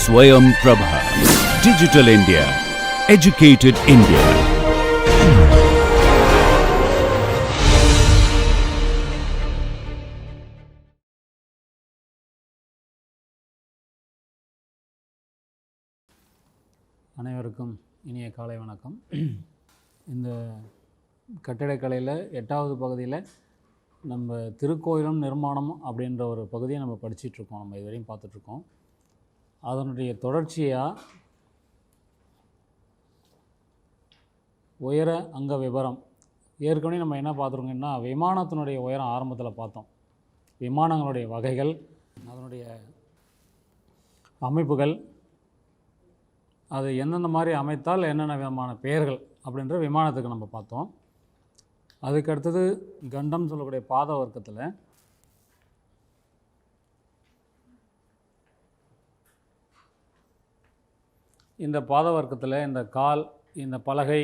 Swayam Prabha. Digital India. Educated India. அனைவருக்கும் இனிய காலை வணக்கம். இந்த கட்டிடக்கலையில் 8வது பகுதியில் நம்ம திருக்கோயிலும் நிர்மாணம் அப்படின்ற ஒரு பகுதியை நம்ம படிச்சிட்ருக்கோம். நம்ம இதுவரையும் பார்த்துட்ருக்கோம். அதனுடைய தொடர்ச்சியாக உயர அங்க விவரம். ஏற்கனவே நம்ம என்ன பார்த்துருக்கோம்னா விமானத்தினுடைய உயரம் ஆரம்பத்தில் பார்த்தோம். விமானங்களுடைய வகைகள், அதனுடைய அமைப்புகள், அது எந்தெந்த மாதிரி அமைத்தால் என்னென்ன விதமான பெயர்கள் அப்படின்ற விமானத்துக்கு நம்ம பார்த்தோம். அதுக்கு அடுத்தது கண்டம் சொல்லக்கூடிய பாத வர்க்கத்தில் இந்த பாத வர்க்கத்தில் இந்த கால், இந்த பலகை,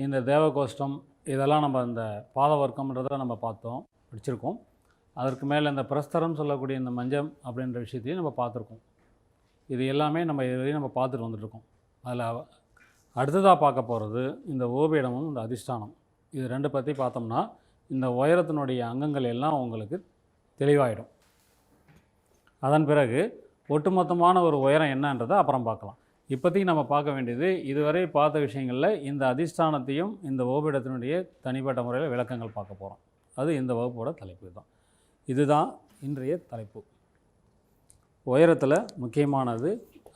இந்த தேவகோஷ்டம், இதெல்லாம் நம்ம இந்த பாத வர்க்கம்ன்றதை நம்ம பார்த்தோம், படிச்சிருக்கோம். அதற்கு மேலே இந்த பிரஸ்தரம் சொல்லக்கூடிய இந்த மஞ்சம் அப்படின்ற விஷயத்தையும் நம்ம பார்த்துருக்கோம். இது எல்லாமே நம்ம இதுவரையும் நம்ம பார்த்துட்டு வந்துட்டுருக்கோம். அதில் அடுத்ததாக பார்க்க போகிறது இந்த ஓபிடமும் இந்த அதிஷ்டானம். இது ரெண்டு பற்றி பார்த்தோம்னா இந்த உயரத்தினுடைய அங்கங்கள் எல்லாம் உங்களுக்கு தெளிவாயிடும். அதன் பிறகு ஒட்டுமொத்தமான ஒரு உயரம் என்னன்றதை அப்புறம் பார்க்கலாம். இப்போதைக்கு நம்ம பார்க்க வேண்டியது இதுவரை பார்த்த விஷயங்களில் இந்த அதிஷ்டானத்தையும் இந்த ஓபிடத்தினுடைய தனிப்பட்ட முறையில் விளக்கங்கள் பார்க்க போகிறோம். அது இந்த வகுப்போட தலைப்பு தான். இதுதான் இன்றைய தலைப்பு. உயரத்தில் முக்கியமானது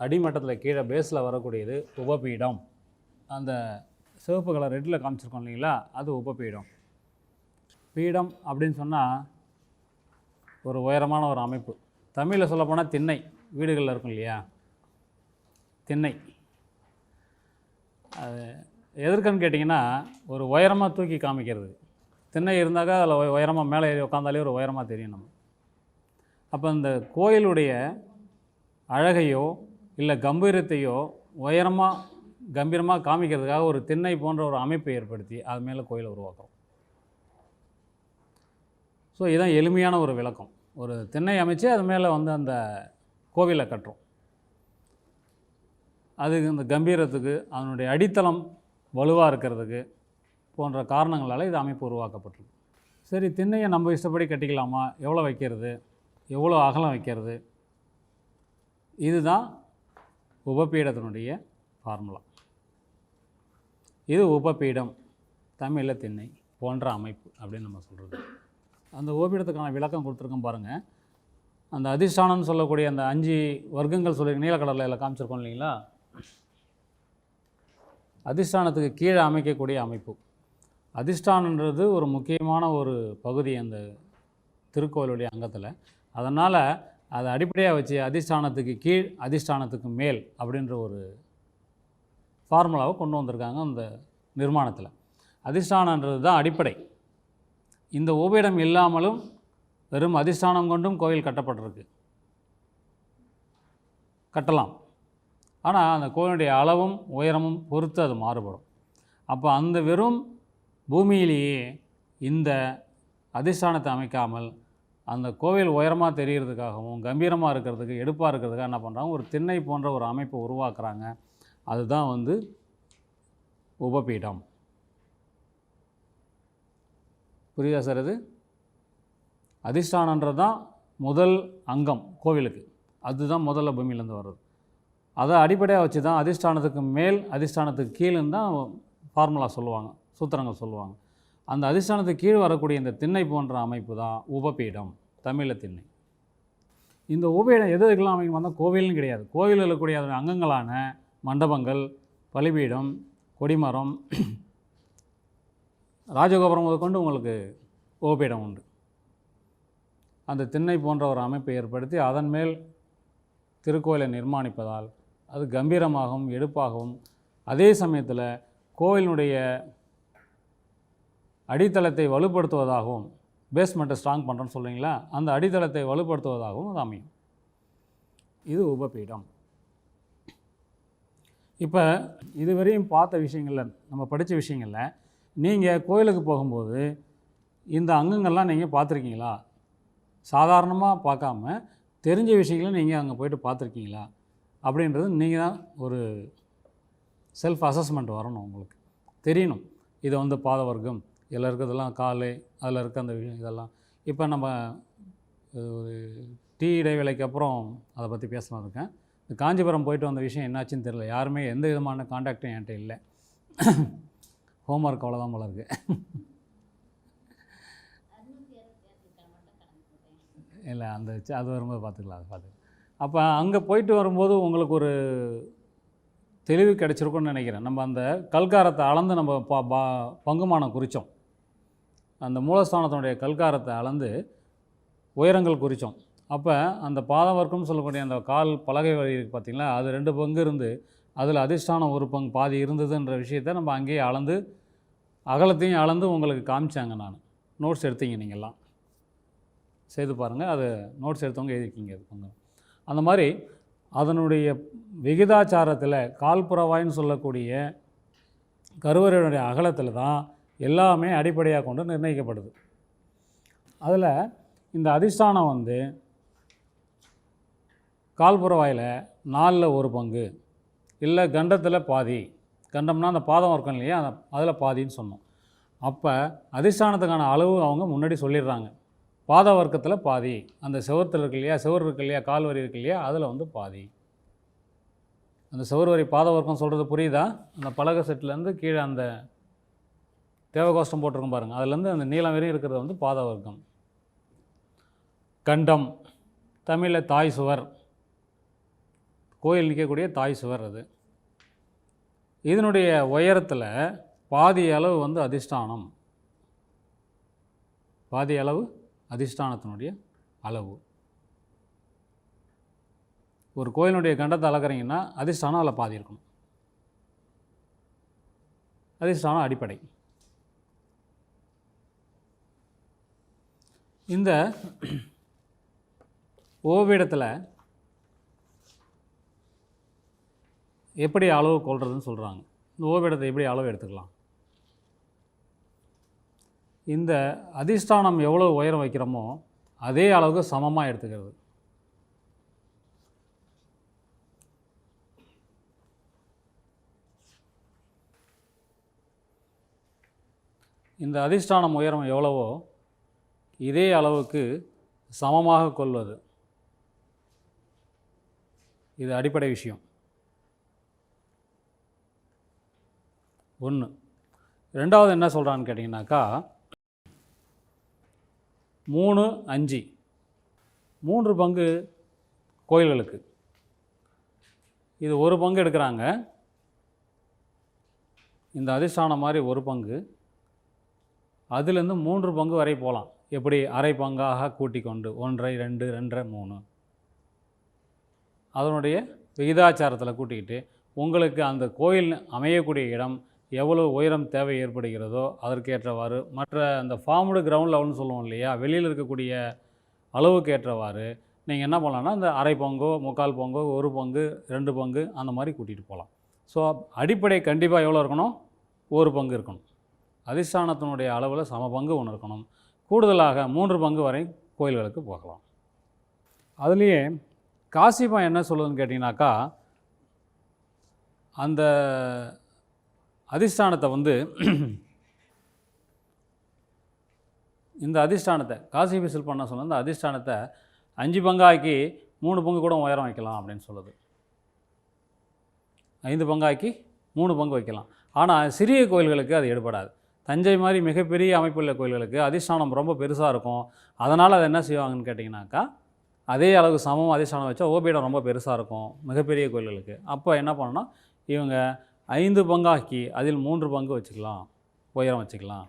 அடிமட்டத்தில் கீழே பேஸில் வரக்கூடியது உபபீடம். அந்த சிவப்பு கலர் ரெட்டில் காமிச்சிருக்கோம் இல்லைங்களா, அது உபபீடம். பீடம் அப்படின்னு சொன்னால் ஒரு உயரமான ஒரு அமைப்பு. தமிழில் சொல்லப்போனால் திண்ணை, வீடுகளில் இருக்கும் இல்லையா, திண்ணை. அது எதற்குன்னு கேட்டிங்கன்னா ஒரு உயரமாக தூக்கி காமிக்கிறது. திண்ணை இருந்தாக்கா அதில் உயரமாக மேலே ஏறி உட்காந்தாலே ஒரு உயரமாக தெரியும் நம்ம. அப்போ இந்த கோயிலுடைய அழகையோ இல்லை கம்பீரத்தையோ உயரமாக கம்பீரமாக காமிக்கிறதுக்காக ஒரு திண்ணை போன்ற ஒரு அமைப்பை ஏற்படுத்தி அது மேலே கோயிலை உருவாக்குறோம். ஸோ இதுதான் எளிமையான ஒரு விளக்கம். ஒரு திண்ணை அமைச்சு அது மேலே அந்த கோவிலை கட்டுறோம். அதுக்கு இந்த கம்பீரத்துக்கு, அதனுடைய அடித்தளம் வலுவாக இருக்கிறதுக்கு போன்ற காரணங்களால் இது அமைப்பு உருவாக்கப்பட்டிருக்கு. சரி, திண்ணையை நம்ம இஷ்டப்படி கட்டிக்கலாமா? எவ்வளோ வைக்கிறது, எவ்வளோ அகலம் வைக்கிறது? இதுதான் உபபீடத்தினுடைய ஃபார்முலா. இது உபபீடம், தமிழில் திண்ணை போன்ற அமைப்பு அப்படின்னு நம்ம சொல்கிறது. அந்த உபபீடத்துக்கான விளக்கம் கொடுத்துருக்கோம் பாருங்கள். அந்த அதிஷ்டானம்னு சொல்லக்கூடிய அந்த 5 வர்க்கங்கள் சொல்லி நீல கடலில் எல்லாம் காமிச்சிருக்கோம் இல்லைங்களா, அதிஷ்டானத்துக்கு கீழே அமைக்கக்கூடிய அமைப்பு. அதிஷ்டானன்றது ஒரு முக்கியமான ஒரு பகுதி அந்த திருக்கோயிலுடைய அங்கத்தில். அதனால் அதை அடிப்படையாக வச்சு அதிஷ்டானத்துக்கு கீழ், அதிஷ்டானத்துக்கு மேல் அப்படின்ற ஒரு ஃபார்முலாவை கொண்டு வந்திருக்காங்க அந்த நிர்மாணத்தில். அதிஷ்டானன்றது தான் அடிப்படை. இந்த உபபீடம் இல்லாமலும் வெறும் அதிஷ்டானம் கொண்டும் கோயில் கட்டப்பட்டிருக்கு, கட்டலாம். ஆனால் அந்த கோயிலுடைய அளவும் உயரமும் பொறுத்து அது மாறுபடும். அப்போ அந்த வெறும் பூமியிலேயே இந்த அதிஷ்டானத்தை அமைக்காமல் அந்த கோவில் உயரமாக தெரிகிறதுக்காகவும் கம்பீரமாக இருக்கிறதுக்கு, எடுப்பாக இருக்கிறதுக்காக என்ன பண்ணுறாங்க, ஒரு திண்ணை போன்ற ஒரு அமைப்பை உருவாக்குறாங்க. அதுதான் உபபீடம். புரியுதா சார்? இது அதிஷ்டானன்றது தான் முதல் அங்கம் கோவிலுக்கு. அதுதான் முதல்ல பூமியிலேருந்து வர்றது. அதை அடிப்படையாக வச்சு தான் அதிஷ்டானத்துக்கு மேல், அதிஷ்டானத்துக்கு கீழேன்னு தான் ஃபார்முலா சொல்லுவாங்க, சூத்திரங்கள் சொல்லுவாங்க. அந்த அதிஷ்டானத்துக்கு கீழ் வரக்கூடிய இந்த திண்ணை போன்ற அமைப்பு தான் உபபீடம், தமிழில் திண்ணை. இந்த உபபீடம் எதுக்கெல்லாம் அமைக்க வந்தால் கோவில்னு கிடையாது. கோவிலில் இருக்கக்கூடிய அதன் அங்கங்களான மண்டபங்கள், பலிபீடம், கொடிமரம், ராஜகோபுரம் முதற்கொண்டு உங்களுக்கு உபபீடம் உண்டு. அந்த திண்ணை போன்ற ஒரு அமைப்பை ஏற்படுத்தி அதன் மேல் திருக்கோயிலை நிர்மாணிப்பதால் அது கம்பீரமாகவும் எடுப்பாகவும், அதே சமயத்தில் கோயிலினுடைய அடித்தளத்தை வலுப்படுத்துவதாகவும், பேஸ்மெண்ட்டை ஸ்ட்ராங் பண்ணுறோன்னு சொல்கிறீங்களா, அந்த அடித்தளத்தை வலுப்படுத்துவதாகவும் அது அமையும். இது உபபீடம். இப்போ இதுவரையும் பார்த்த விஷயங்களில், நம்ம படித்த விஷயங்களில் நீங்கள் கோயிலுக்கு போகும்போது இந்த அங்கங்கள்லாம் நீங்கள் பார்த்துருக்கீங்களா? சாதாரணமாக பார்க்காம தெரிஞ்ச விஷயங்களை நீங்கள் அங்கே போய்ட்டு பார்த்துருக்கீங்களா? அப்படின்றது நீங்கள் தான் ஒரு செல்ஃப் அசஸ்மெண்ட் வரணும், உங்களுக்கு தெரியணும். இதை வந்து பாத வர்க்கம், இதில் இருக்கிறதெல்லாம் கால், அதில் இருக்க அந்த விஷயம் இதெல்லாம். இப்போ நம்ம ஒரு டீ இடைவேளைக்கு அப்புறம் அதை பற்றி பேசலாம் இருக்கேன். இந்த காஞ்சிபுரம் போயிட்டு வந்த விஷயம் என்னாச்சுன்னு தெரியல. யாருமே எந்த விதமான காண்டாக்டும் என்கிட்ட இல்லை. ஹோம்ஒர்க் அவ்வளோதான் போல இருக்குது. இல்லை, அது வரும்போது பார்த்துக்கலாம், அதை பார்த்துக்கலாம். அப்போ அங்கே போயிட்டு வரும்போது உங்களுக்கு ஒரு தெளிவு கிடச்சிருக்குன்னு நினைக்கிறேன். நம்ம அந்த கல்காரத்தை அளந்து நம்ம பங்குமானம் குறித்தோம். அந்த மூலஸ்தானத்தினுடைய கல்காரத்தை அளந்து உயரங்கள் குறித்தோம். அப்போ அந்த பாதவர்க்கம்னு சொல்லக்கூடிய அந்த கால் பலகை வழி இருக்குது பார்த்திங்களா, அது 2 பங்கு இருந்து அதில் அதிஷ்டானம் 1 பங்கு பாதி இருந்ததுன்ற விஷயத்தை நம்ம அங்கேயே அளந்து அகலத்தையும் அளந்து உங்களுக்கு காமிச்சாங்க. நான் நோட்ஸ் எடுத்தீங்க, நீங்கள்லாம் செய்து பாருங்கள். அது நோட்ஸ் எடுத்தவங்க எழுதிருக்கீங்க. அது பங்கு அந்த மாதிரி அதனுடைய விகிதாச்சாரத்தில் கால்புறவாயின்னு சொல்லக்கூடிய கருவறையுடைய அகலத்தில் தான் எல்லாமே அடிப்படையாக கொண்டு நிர்ணயிக்கப்படுது. அதில் இந்த அதிஷ்டானம் வந்து கால்புறவாயில் 4ல் 1 பங்கு, இல்லை கண்டத்தில் பாதி. கண்டம்னா அந்த பாதம் இருக்கும் இல்லையா, அதில் பாதின்னு சொன்னோம். அப்போ அதிஷ்டானத்துக்கான அளவு அவங்க முன்னாடி சொல்லிடுறாங்க. பாத வர்க்கத்தில் பாதி, அந்த செவத்தில் இருக்கு இல்லையா, செவர் இருக்கு இல்லையா, கால் வரி இருக்கு இல்லையா, அதில் வந்து பாதி. அந்த செவர் வரி பாத வர்க்கம் சொல்கிறது புரியுதா? அந்த பலகை செட்லேருந்து கீழே அந்த தேவகோஷ்டம் போட்டிருக்கும் பாருங்கள், அதுலேருந்து அந்த நீளம் வரையும் இருக்கிறது வந்து பாத வர்க்கம். கண்டம், தமிழில் தாய் சுவர், கோயில் நிற்கக்கூடிய தாய் சுவர். அது இதனுடைய உயரத்தில் பாதி அளவு வந்து அதிஷ்டானம், பாதி அளவு அதிஷ்டானத்தினுடைய அளவு. ஒரு கோயிலுடைய கண்டத்தை அளக்குறீங்கன்னா அதிஷ்டானம் அதில் பாதி இருக்கணும். அதிஷ்டானம் அடிப்படை. இந்த ஓவிடத்தில் எப்படி அளவு கொள்றதுன்னு சொல்கிறாங்க. இந்த ஓவிடத்தை எப்படி அளவு எடுத்துக்கலாம்? இந்த அதிஷ்டானம் எவ்வளோ உயரம் வைக்கிறோமோ அதே அளவுக்கு சமமாக எடுத்துக்கிறது. இந்த அதிஷ்டானம் உயரம் எவ்வளவோ இதே அளவுக்கு சமமாக கொள்வது, இது அடிப்படை விஷயம். 1. 2வது என்ன சொல்கிறான்னு கேட்டிங்கனாக்கா, 3, 5 3 பங்கு கோயில்களுக்கு. இது 1 பங்கு எடுக்கிறாங்க. இந்த அதிஷ்டானம் மாதிரி 1 பங்கு, அதுலேருந்து 3 பங்கு வரை போகலாம். எப்படி? அரை பங்காக கூட்டி கொண்டு 1, 2, 2, 3 அதனுடைய விகிதாச்சாரத்தில் கூட்டிக்கிட்டு உங்களுக்கு அந்த கோயில் அமையக்கூடிய இடம் எவ்வளோ உயரம் தேவை ஏற்படுகிறதோ அதற்கேற்றவாறு, மற்ற அந்த ஃபார்ம்டு கிரவுண்ட் லெவல்னு சொல்லுவோம் இல்லையா, வெளியில் இருக்கக்கூடிய அளவுக்கு ஏற்றவாறு நீங்கள் என்ன பண்ணலான்னா அந்த அரை பங்கோ, 3/4 பங்கோ, 1 பங்கு, 2 பங்கு அந்த மாதிரி கூட்டிகிட்டு போகலாம். ஸோ அடிப்படை கண்டிப்பாக எவ்வளோ இருக்கணும்? 1 பங்கு இருக்கணும். அதிஷ்டானத்தினுடைய அளவில் சம பங்கு ஒன்று இருக்கணும். கூடுதலாக 3 பங்கு வரை கோயில்களுக்கு போகலாம். அதுலேயே காசிபம் என்ன சொல்லுதுன்னு கேட்டிங்கனாக்கா, அந்த அதிஷ்டானத்தை வந்து இந்த அதிஷ்டானத்தை காசிப சிற்பம் என்ன சொல்லுது, அந்த அதிஷ்டானத்தை 5 பங்காக்கி 3 பங்கு கூட உயரம் வைக்கலாம் அப்படின்னு சொல்லுது. 5 பங்காக்கி 3 பங்கு வைக்கலாம். ஆனால் சிறிய கோயில்களுக்கு அது எடுபடாது. தஞ்சை மாதிரி மிகப்பெரிய அமைப்புள்ள கோயில்களுக்கு அதிஷ்டானம் ரொம்ப பெருசாக இருக்கும். அதனால் அதை என்ன செய்வாங்கன்னு கேட்டிங்கனாக்கா, அதே அளவு சமம் அதிஷ்டானம் வச்சா ஓபீடம் ரொம்ப பெருசாக இருக்கும் மிகப்பெரிய கோயில்களுக்கு. அப்போ என்ன பண்ணணும்னா இவங்க 5 பங்காக்கி அதில் 3 பங்கு வச்சுக்கலாம், உயரம் வச்சுக்கலாம்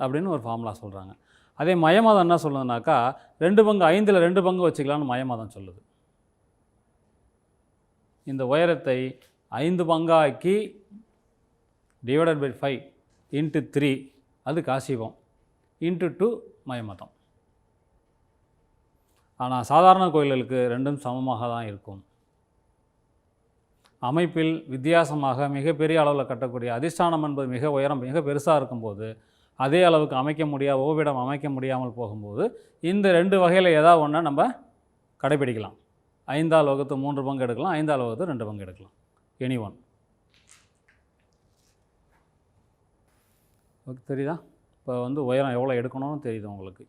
அப்படின்னு ஒரு ஃபார்முலா சொல்கிறாங்க. அதே மயமதம் என்ன சொல்லுதுனாக்கா, 2 பங்கு 5ல் 2 பங்கு வச்சுக்கலான்னு மயமதம் சொல்லுது. இந்த உயரத்தை 5 பங்காக்கி டிவைடட் பை 5 × 3 அது காசிபம் × 2 மயமதம். ஆனால் சாதாரண கோயில்களுக்கு ரெண்டும் சமமாக தான் இருக்கும். அமைப்பில் வித்தியாசமாக மிகப்பெரிய அளவில் கட்டக்கூடிய அதிஷ்டானம் என்பது மிக உயரம் மிக பெருசாக இருக்கும்போது அதே அளவுக்கு அமைக்க முடியாது, ஓவிடம் அமைக்க முடியாமல் போகும்போது இந்த 2 வகையில் ஏதாவது ஒன்றை நம்ம கடைபிடிக்கலாம். 5ஆல் வகுத்து 3 பங்கு எடுக்கலாம், 5ஆல் வகுத்து 2 பங்கு எடுக்கலாம். Any one. ஓகே, தெரியுதா? இப்போ வந்து உயரம் எவ்வளோ எடுக்கணும்னு தெரியுது உங்களுக்கு.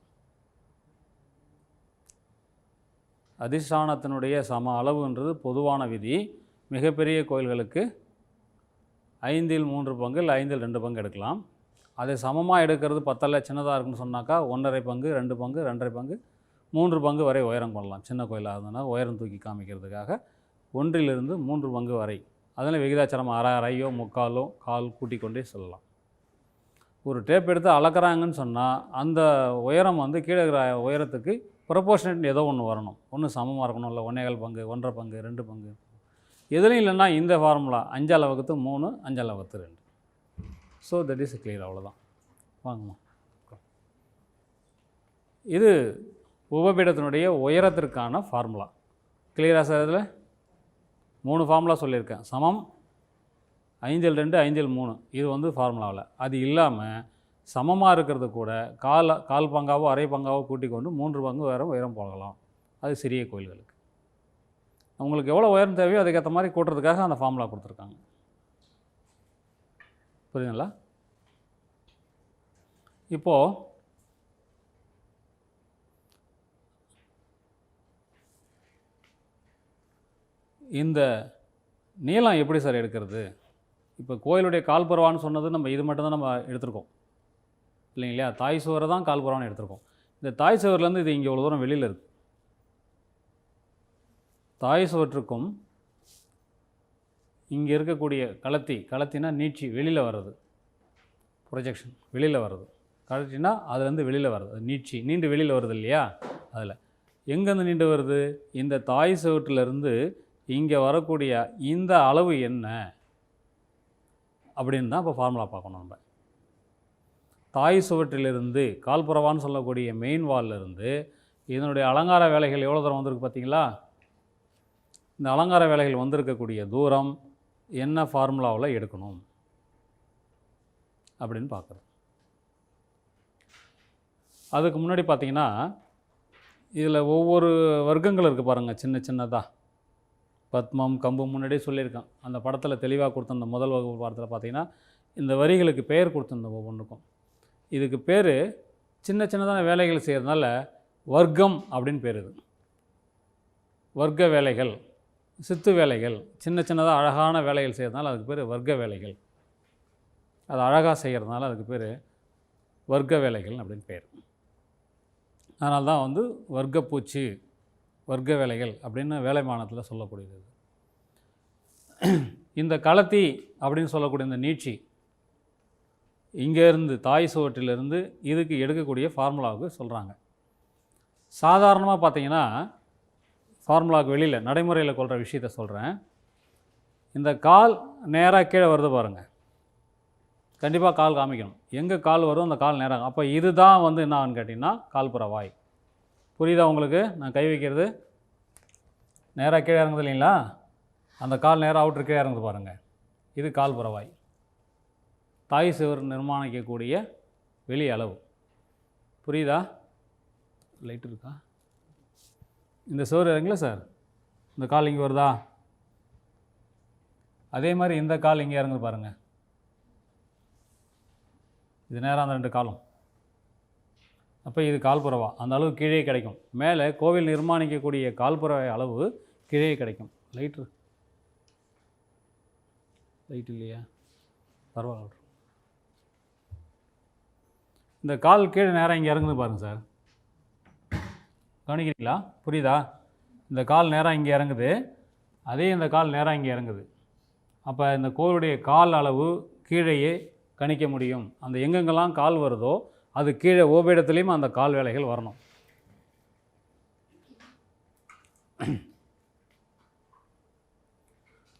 அதிஷ்டானத்தினுடைய சம அளவுன்றது பொதுவான விதி. மிகப்பெரிய கோயில்களுக்கு 5இல் 3 பங்கு இல்லை 5இல் 2 பங்கு எடுக்கலாம். அதை சமமாக எடுக்கிறது பத்தல்ல, சின்னதாக இருக்குன்னு சொன்னாக்கா 1½ பங்கு, 2 பங்கு, 2½ பங்கு, 3 பங்கு வரை உயரம் கொள்ளலாம். சின்ன கோயிலாக இருந்ததுன்னா உயரம் தூக்கி காமிக்கிறதுக்காக 1லிருந்து 3 பங்கு வரை, அதில் விகிதாச்சாரம் அரையோ முக்காலோ கால் கூட்டிக் கொண்டே சொல்லலாம். ஒரு டேப் எடுத்து அளக்குறாங்கன்னு சொன்னால் அந்த உயரம் வந்து கீழே இருக்கிற உயரத்துக்கு ப்ரொபோர்ஷனேட் ஏதோ ஒன்று வரணும். ஒன்று சமமாக இருக்கணும், இல்லை 1¼ பங்கு, 1½ பங்கு, 2 பங்கு. எதுலையும் இல்லைன்னா இந்த ஃபார்முலா 5ஆல் வகுத்து 3, 5ஆல் வகுத்து 2. So that is clear. அவ்வளோதான். வாங்கம்மா. இது உபபீடத்தினுடைய உயரத்திற்கான ஃபார்முலா. கிளியராக சார்? இதில் 3 ஃபார்முலா சொல்லியிருக்கேன். சமம், 5இல் 2, 5இல் 3. இது வந்து ஃபார்முலாவில். அது இல்லாமல் சமமாக இருக்கிறது கூட கால் பங்காவோ அரை பங்காவோ கூட்டிக் கொண்டு 3 பங்கு உயரம் போகலாம். அது சிறிய கோயில்களுக்கு. உங்களுக்கு எவ்வளோ உயரம் தேவையோ அதுக்கேற்ற மாதிரி கூட்டுறதுக்காக அந்த ஃபார்முலா கொடுத்துருக்காங்க. புரியுதுங்களா? இப்போது இந்த நீளம் எப்படி சார் எடுக்கிறது? இப்போ கோயிலுடைய கால்புறவான்னு சொன்னது நம்ம இது மட்டும்தான் நம்ம எடுத்திருக்கோம் இல்லைங்களா? தாய் சுவரை தான் கால்புறவான்னு எடுத்திருக்கோம். இந்த தாய் சுவர்லேருந்து இது இங்கே இவ்வளோ தூரம் வெளியில் இருக்குது. தாய் சுவற்றுக்கும் இங்கே இருக்கக்கூடிய களத்தினா நீட்சி வெளியில் வர்றது, ப்ரொஜெக்ஷன் வெளியில் வர்றது. களத்தினா அதுலேருந்து வெளியில் வர்றது, அது நீண்டு வெளியில் வருது இல்லையா? அதில் எங்கேருந்து நீண்டு வருது? இந்த தாய் சுவற்றிலிருந்து இங்கே வரக்கூடிய இந்த அளவு என்ன அப்படின்னு தான் இப்போ ஃபார்முலா பார்க்கணும். நம்ம தாய் சுவற்றிலிருந்து கால்புறவான்னு சொல்லக்கூடிய மெயின் வால்லிருந்து இதனுடைய அலங்கார வேலைகள் எவ்வளோ தூரம் வந்திருக்கு பார்த்தீங்களா? இந்த அலங்கார வேலைகள் வந்திருக்கக்கூடிய தூரம் என்ன ஃபார்முலாவில் எடுக்கணும் அப்படின்னு பார்க்குறோம். அதுக்கு முன்னாடி பார்த்தீங்கன்னா இதில் ஒவ்வொரு வர்க்கங்கள் இருக்குது பாருங்கள், சின்ன சின்னதாக. பத்மம், கம்பு முன்னாடியே சொல்லியிருக்கான். அந்த படத்தில் தெளிவாக கொடுத்துருந்த முதல் வகுப்பு பாடத்தில் பார்த்தீங்கன்னா இந்த வரிகளுக்கு பெயர் கொடுத்துருந்த ஒவ்வொன்றுக்கும். இதுக்கு பேர் சின்ன சின்னதான வேலைகள் செய்கிறதுனால வர்க்கம் அப்படின்னு பேர். இது வர்க்க வேலைகள், சித்து வேலைகள், சின்ன சின்னதாக அழகான வேலைகள் செய்கிறதுனால அதுக்கு பேர் வர்க்க வேலைகள். அது அழகாக செய்கிறதுனால அதுக்கு பேர் வர்க்க வேலைகள் அப்படின்னு பேர். அதனால தான் வந்து வர்க்கப்பூச்சி, வர்க்க வேலைகள் அப்படின்னு வேலைமானத்தில் சொல்லக்கூடியது. இந்த களத்தி அப்படின்னு சொல்லக்கூடிய இந்த நீட்சி இங்கேருந்து தாய் சுவற்றிலிருந்து இதுக்கு எடுக்கக்கூடிய ஃபார்முலாவுக்கு சொல்கிறாங்க. சாதாரணமாக பார்த்தீங்கன்னா ஃபார்முலாவுக்கு வெளியில் நடைமுறையில் கொள்கிற விஷயத்த சொல்கிறேன். இந்த கால் நேராக கீழே வருது பாருங்கள், கண்டிப்பாக கால் காமிக்கணும். எங்கே கால் வருதோ அந்த கால் நேராக. அப்போ இதுதான் வந்து என்ன ஆகுன்னு கேட்டிங்கன்னா கால்புற வாய். புரியுதா உங்களுக்கு? நான் கை வைக்கிறது நேராக கீழே இறங்குது இல்லைங்களா? அந்த கால் நேராக அவுட்ரு கீழே இறங்குது பாருங்கள், இது கால்புற வாய். தாய் சுவர் நிர்மாணிக்கக்கூடிய வெளி அளவு. புரியுதா? லைட் இருக்கா? இந்த சுவர் இறங்கல சார், இந்த கால் இங்கே வருதா? அதே மாதிரி இந்த கால் இங்கே இறங்குது பாருங்கள், இது நேராக அந்த 2 காலும். அப்போ இது கால்புறவா, அந்த அளவு கீழே கிடைக்கும். மேலே கோவில் நிர்மாணிக்கக்கூடிய கால்புறவை அளவு கீழே கிடைக்கும். லைட் இல்லையா? பரவாயில்ல. இந்த கால் கீழே நேராக இங்கே இறங்குது பாருங்கள் சார், கவனிக்கிறீங்களா? புரியுதா? இந்த கால் நேராக இங்கே இறங்குது, அதே இந்த கால் நேராக இங்கே இறங்குது. அப்போ இந்த கோவிலுடைய கால் அளவு கீழேயே கணிக்க முடியும். அந்த எங்கெங்கெல்லாம் கால் வருதோ அது கீழே ஓபீடத்துலேயும் அந்த கால் வேலைகள் வரணும்.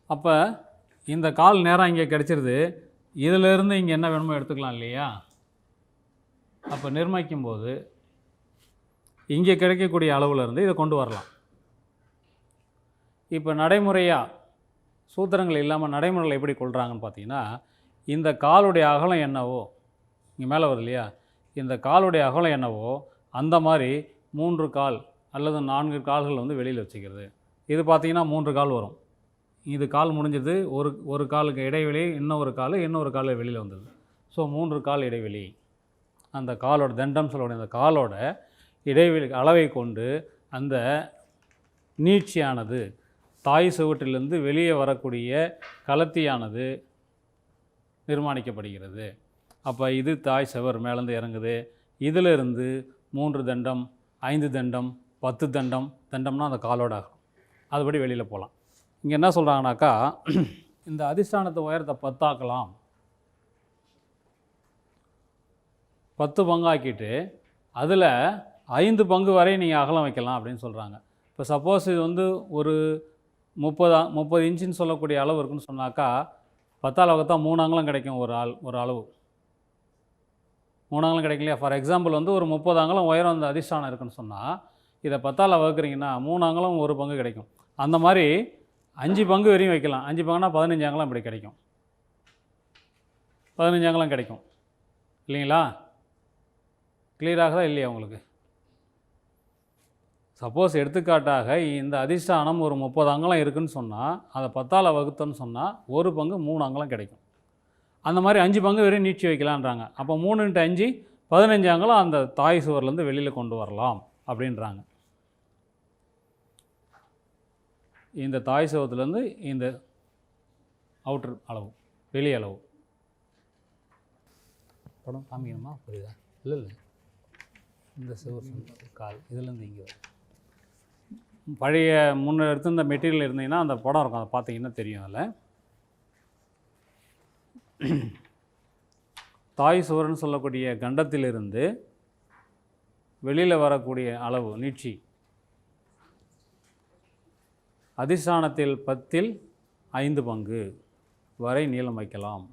அப்போ இந்த கால் நேராக இங்கே கிடச்சிருது, இதிலிருந்து இங்கே என்ன வேணுமோ எடுத்துக்கலாம் இல்லையா? அப்போ நிர்ணயிக்கும் போது இங்கே கிடைக்கக்கூடிய அளவுலேருந்து இதை கொண்டு வரலாம். இப்போ நடைமுறையாக சூத்திரங்கள் இல்லாமல் நடைமுறையில் எப்படி கொள்கிறாங்கன்னு பார்த்தீங்கன்னா, இந்த காலுடைய அகலம் என்னவோ, இங்கே மேலே வருது இல்லையா, இந்த காலுடைய அகலம் என்னவோ அந்த மாதிரி 3 கால் அல்லது 4 கால்கள் வந்து வெளியில் வச்சுக்கிறது. இது பார்த்தீங்கன்னா 3 கால் வரும். இது கால் முடிஞ்சது. ஒரு காலுக்கு இடைவெளி, இன்னொரு கால் வெளியில் வந்தது. ஸோ 3 கால் இடைவெளி. அந்த காலோட தண்டம் சொல்லக்கூடிய அந்த காலோட இடைவெளி அளவை கொண்டு அந்த நீட்சியானது தாய் சுவற்றிலிருந்து வெளியே வரக்கூடிய கலத்தியானது நிர்மாணிக்கப்படுகிறது. அப்போ இது தாய் சுவர் மேலேருந்து இறங்குது. இதிலிருந்து 3 தண்டம், 5 தண்டம், 10 தண்டம், தண்டம்னா அந்த காலோட ஆகும். அதுபடி வெளியில் போகலாம். இங்கே என்ன சொல்கிறாங்கனாக்கா, இந்த அதிஷ்டானத்து உயரத்தை 10 ஆக்கலாம். 10 பங்காக்கிட்டு அதில் 5 பங்கு வரை நீங்கள் அகலம் வைக்கலாம் அப்படின்னு சொல்கிறாங்க. இப்போ சப்போஸ் இது வந்து ஒரு 30 இன்ச்சுன்னு சொல்லக்கூடிய அளவு இருக்குன்னு சொன்னாக்கா 10ஆல் வகுத்தா 3 அங்குலம் கிடைக்கும். ஒரு அளவு 3 அங்குலம் கிடைக்கும் இல்லையா? ஃபார் எக்ஸாம்பிள் வந்து ஒரு 30 அங்குலம் உயரம் அந்த அதிஷ்டானம் இருக்குன்னு சொன்னால் இதை 10ஆல் வகுக்கிறீங்கன்னா 3 அங்குலம் ஒரு பங்கு கிடைக்கும். அந்த மாதிரி 5 பங்கு வரையும் வைக்கலாம். 5 பங்குனா 15 அங்குலம் இப்படி கிடைக்கும். 15 அங்குலம் கிடைக்கும் இல்லைங்களா? கிளியர் ஆகுதா இல்லையா உங்களுக்கு? சப்போஸ் எடுத்துக்காட்டாக இந்த அதிஷ்டானம் ஒரு 30 அங்குலம் இருக்குதுன்னு சொன்னால் அதை 10ஆல் வகுத்தோன்னு சொன்னால் ஒரு பங்கு 3 அங்குலம் கிடைக்கும். அந்த மாதிரி 5 பங்கு வரையும் நீட்சி வைக்கலான்றாங்க. அப்போ 3 × 5 15 அங்குலம் அந்த தாய் சுவர்லேருந்து வெளியில் கொண்டு வரலாம் அப்படின்றாங்க. இந்த தாய் சுவத்துலேருந்து இந்த அவுட்ரு அளவு, வெளி அளவு. படம் காமிக்கணுமா? புரியுதா? இல்லை இந்த சுவர் கால் இதுலேருந்து இங்கே பழைய முன்ன எடுத்து இந்த மெட்டீரியல் இருந்தீங்கன்னா அந்த படம் இருக்கும். அதை பார்த்தீங்கன்னா தெரியும். அதில் தாய் சுவர்னு சொல்லக்கூடிய கண்டத்திலிருந்து வெளியில் வரக்கூடிய அளவு நீட்சி அதிஷ்டானத்தில் 10இல் 5 பங்கு வரை நீளம் வைக்கலாம்.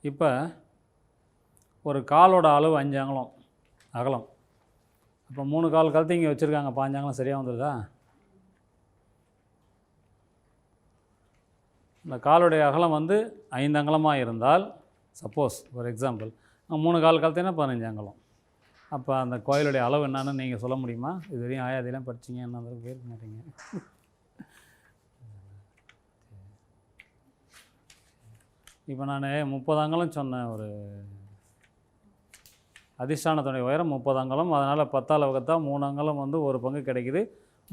இப்போ ஒரு காலோட அளவு 5 அங்குலம் அகலம். அப்போ 3 கால் கழுத்து இங்கே வச்சுருக்காங்க. 5 அங்குலம் சரியாக வந்துடுதா? இந்த காலுடைய அகலம் வந்து 5 அங்குலமாக இருந்தால் சப்போஸ் ஒரு எக்ஸாம்பிள் 3 கால் கழுத்துனா 15 அங்குலம். அப்போ அந்த கோயிலுடைய அளவு என்னன்னு நீங்கள் சொல்ல முடியுமா? இது வரையும் ஆயாதிலாம் படிச்சிங்க, என்ன கேட்க மாட்டீங்க. இப்போ நான் 30 அங்குலம் சொன்னேன். ஒரு அதிஷ்டானத்துடைய உயரம் 30 அங்குலம். அதனால் 10ஆல் வகுத்தா 3 அங்குலம் வந்து ஒரு பங்கு கிடைக்குது.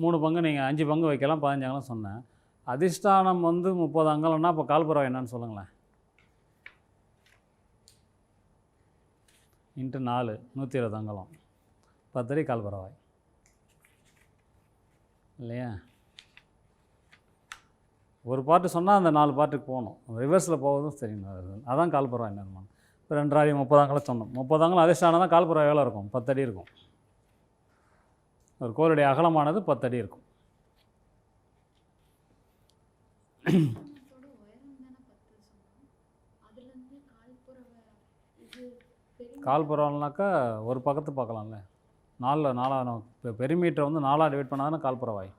3 பங்கு நீங்கள் 5 பங்கு வைக்கலாம். 15 அங்குலம் சொன்னேன். அதிஷ்டானம் வந்து 30 அங்குலம்னா இப்போ கால்புறவை என்னன்னு சொல்லுங்களேன். × 4 120 அங்குலம், 10 அடி கால்புறவாய் இல்லையா? ஒரு பாட்டு சொன்னால் அந்த 4 பாட்டுக்கு போகணும். ரிவர்ஸில் போவதும் சரி. அதான் கால்புறவாய் நிர்மாணம். இப்போ 2 அடி 30 அங்குலம் சொன்னோம். 30 அங்குலம் அதிஷ்டானம் தான். கால்புறவாய் எவ்வளோ இருக்கும்? 10 அடி இருக்கும். ஒரு கோயிலுடைய அகலமானது 10 அடி இருக்கும். கால்புறம்னாக்கா ஒரு பக்கத்து பார்க்கலாம்ல. 4 இப்போ பெரிமீட்டர் வந்து 4ஆக டிவைட் பண்ணாதானே கால்புறவாய்.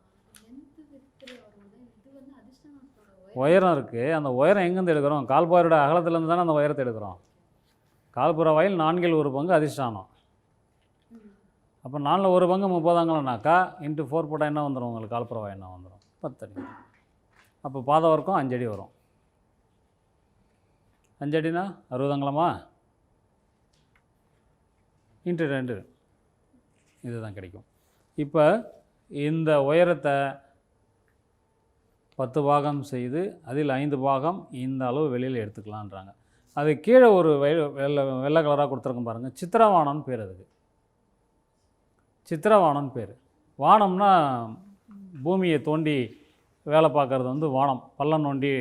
உயரம் இருக்குது. அந்த உயரம் எங்கேருந்து எடுக்கிறோம்? கால்புறவோட அகலத்துலேருந்து தானே அந்த உயரத்தை எடுக்கிறோம். கால்புறவாயில் 4இல் 1 பங்கு அதிஷ்டானம். அப்போ 4இல் 1 பங்கு 30 அங்குலம்னாக்கா × 4 போட்டால் என்ன வந்துடும் உங்களுக்கு? கால்புறவாய் என்ன வந்துடும்? 10 அடி. அப்போ பாதவர்க்கம் 5 அடி வரும். 5 அடினா 60 அங்குலமா? × 2 இதுதான் கிடைக்கும். இப்போ இந்த உயரத்தை 10 பாகம் செய்து அதில் 5 பாகம் இந்த அளவு வெளியில் எடுத்துக்கலான்றாங்க. அது கீழே ஒரு வெள்ளை கலராக கொடுத்துருக்கோம் பாருங்கள். சித்திரவானம்னு பேர். அதுக்கு சித்திரவானம்னு பேர். வானம்னா பூமியை தோண்டி வேலை பார்க்குறது வந்து வானம். பள்ளம் நோண்டி,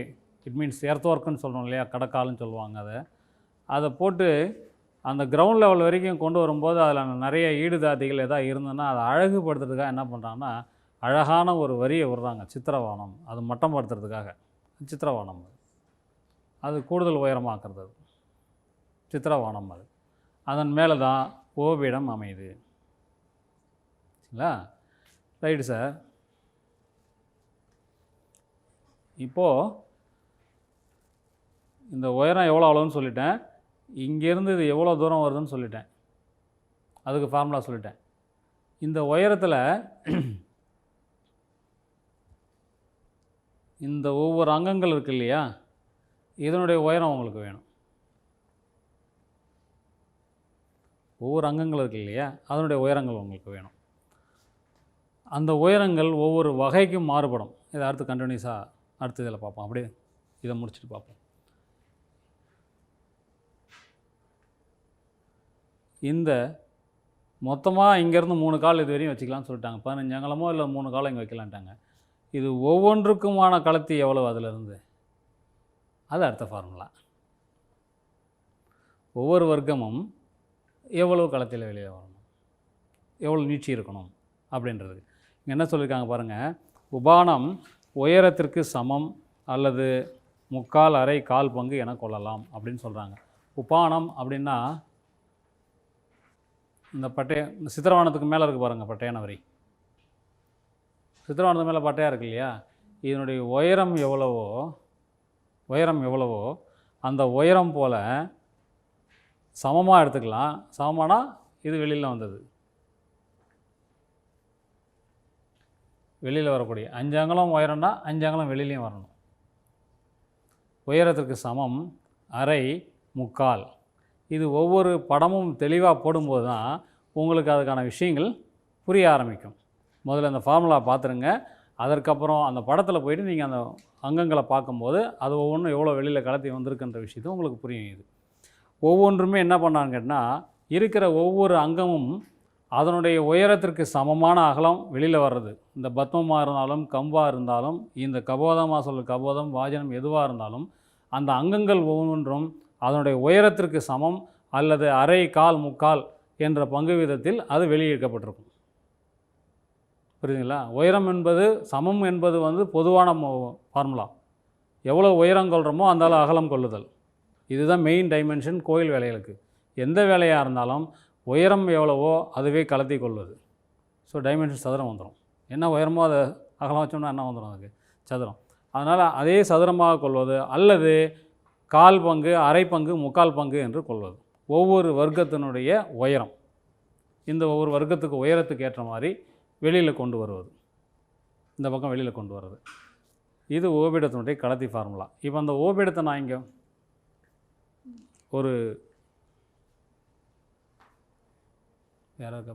இட் மீன்ஸ் எர்த் ஒர்க்குன்னு சொல்கிறோம் இல்லையா? கடக்கால்னு சொல்லுவாங்க. அதை போட்டு அந்த கிரவுண்ட் லெவல் வரைக்கும் கொண்டு வரும்போது அதில் நிறைய ஈடுதாதிகள் எதாவது இருந்ததுன்னா அதை அழகுபடுத்துறதுக்காக என்ன பண்ணுறாங்கன்னா அழகான ஒரு வரியை விடுறாங்க. சித்திரவானம். அது மட்டம் படுத்துறதுக்காக சித்திரவானம். அது கூடுதல் உயரமாக்குறது. அது சித்திரவானம். அது அதன் மேலே தான் ஓவிடம் அமையுது. சரிங்களா? Right sir. இப்போது இந்த உயரம் எவ்வளோ அளவுன்னு சொல்லிட்டேன். இங்கேருந்து இது எவ்வளோ தூரம் வருதுன்னு சொல்லிட்டேன். அதுக்கு ஃபார்முலா சொல்லிட்டேன். இந்த உயரத்தில் இந்த ஒவ்வொரு அங்கங்கள் இருக்குது இல்லையா, இதனுடைய உயரம் உங்களுக்கு வேணும். ஒவ்வொரு அங்கங்கள் இருக்குது இல்லையா, அதனுடைய உயரங்கள் உங்களுக்கு வேணும். அந்த உயரங்கள் ஒவ்வொரு வகைக்கும் மாறுபடும். இதை அடுத்து கண்டினியூஸாக அடுத்த இதில் பார்ப்போம். அப்படியே இதை முடிச்சுட்டு பார்ப்போம். இந்த மொத்தமாக இங்கேருந்து 3 கால் இது வரையும் வச்சுக்கலாம்னு சொல்லிட்டாங்க. 15 அங்கலமோ இல்லை 3 காலம் இங்கே வைக்கலான்ட்டாங்க. இது ஒவ்வொன்றுக்குமான கலத்தி எவ்வளோ அதிலிருந்து, அது அடுத்த ஃபார்முலா. ஒவ்வொரு வர்க்கமும் எவ்வளோ கலத்தில் வெளியே வரணும், எவ்வளோ நீட்சி இருக்கணும் அப்படின்றது. இங்கே என்ன சொல்லியிருக்காங்க பாருங்கள், உபானம் உயரத்திற்கு சமம் அல்லது முக்கால் அரை கால் பங்கு என கொள்ளலாம் அப்படின்னு சொல்கிறாங்க. உபானம் அப்படின்னா இந்த இந்த சித்திரவானத்துக்கு மேலே இருக்குது பாருங்கள், பட்டையான வரி. சித்திரவானத்துக்கு மேலே பட்டையாக இருக்கு இல்லையா, இதனுடைய உயரம் எவ்வளவோ அந்த உயரம் போல் சமமாக எடுத்துக்கலாம். சமமானா இது வெளியில் வந்தது, வெளியில் வரக்கூடிய 5 அங்கலம் உயரம்னா 5 அங்கலம் வெளியிலையும் வரணும். உயரத்திற்கு சமம், அரை, முக்கால். இது ஒவ்வொரு படமும் தெளிவாக போடும்போது தான் உங்களுக்கு அதுக்கான விஷயங்கள் புரிய ஆரம்பிக்கும். முதல்ல அந்த ஃபார்முலா பார்த்துருங்க. அதற்கப்புறம் அந்த படத்தில் போய்ட்டு நீங்கள் அந்த அங்கங்களை பார்க்கும்போது அது ஒவ்வொன்றும் எவ்வளோ வெளியில் கலத்தி வந்திருக்குன்ற விஷயத்தை உங்களுக்கு புரியும். இது ஒவ்வொன்றுமே என்ன பண்ணான்னு கேட்டால், இருக்கிற ஒவ்வொரு அங்கமும் அதனுடைய உயரத்திற்கு சமமான அகலம் வெளியில் வர்றது. இந்த பத்மமாக இருந்தாலும் கம்பாக இருந்தாலும் இந்த கபோதமாக கபோதம் வாஜனம் எதுவாக இருந்தாலும் அந்த அங்கங்கள் ஒவ்வொன்றும் அதனுடைய உயரத்திற்கு சமம் அல்லது அரை, கால், முக்கால் என்ற பங்கு விதத்தில் அது வெளியிடப்பட்டிருக்கும். புரியுதுங்களா? உயரம் என்பது சமம் என்பது பொதுவான ஃபார்முலா. எவ்வளோ உயரம் கொள்கிறோமோ அந்த அகலம் கொள்ளுதல். இதுதான் மெயின் டைமென்ஷன் கோயில் வேலைகளுக்கு. எந்த வேலையாக இருந்தாலும் உயரம் எவ்வளவோ அதுவே கலத்தி கொள்வது. ஸோ டைமென்ஷன் சதுரம் வந்துடும். என்ன உயரமோ அதை அகலம் வச்சோம்னா என்ன வந்துடும், அதுக்கு சதுரம். அதனால் அதே சதுரமாக கொள்வது அல்லது கால் பங்கு, அரை பங்கு, முக்கால் பங்கு என்று கொள்வது. ஒவ்வொரு வர்க்கத்தினுடைய உயரம், இந்த ஒவ்வொரு வர்க்கத்துக்கு உயரத்துக்கு ஏற்ற மாதிரி வெளியில் கொண்டு வருவது, இந்த பக்கம் வெளியில் கொண்டு வர்றது. இது ஓபிடத்தினுடைய கலத்தி ஃபார்முலா. இப்போ அந்த ஓபிடத்தை நான் இங்கே ஒரு யாராவது